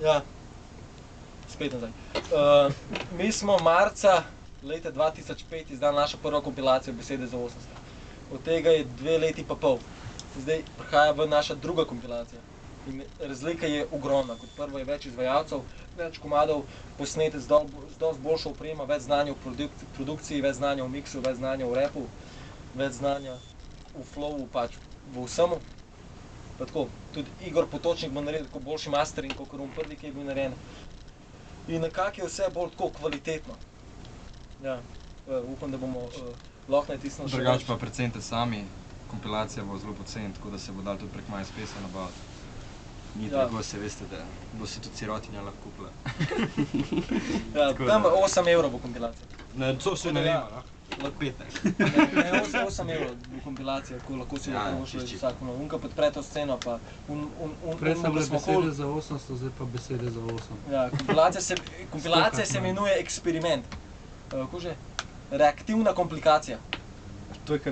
Ja, spet nazaj. Mi smo marca leta 2005 izdali našo prvo kompilacijo Besede za 800. Od tega je 2 leti pa pol. Zdaj prihaja v naša druga kompilacija. In razlika je ogromna. Kot prvo je več izvajalcev, več komadov, posnete z dosti boljšo opremo, več znanja v produkciji, več znanja v miksu, več znanja v rapu, več znanja v flowu, pač v vsemu. Pa tako, tudi Igor Potočnik bo naredil tako boljši mastering, kakor prvi, ki je bil narejen. In nekako je vse bolj tako kvalitetno. Ja, upam, da bomo lahko natisnili še več. Drugače pa precenite sami, kompilacija bo zelo poceni, tako da se bo dalo tudi prek MySpace nabaviti. Ni drago, se veste, da bo se tudi sirotinja lahko kupila. Ja, tam 8 evrov bo kompilacija. Ne, to se ne vemo, no. Lahko 15. Ne, 8 evrov bo kompilacija, ko lahko si lahko še vsak. Unka podpre to sceno, pa Prej so bile Besede za 800, zdaj pa Besede za 8. Ja, kompilacija se imenuje eksperiment. Kako že? Reaktivna komplikacija. To je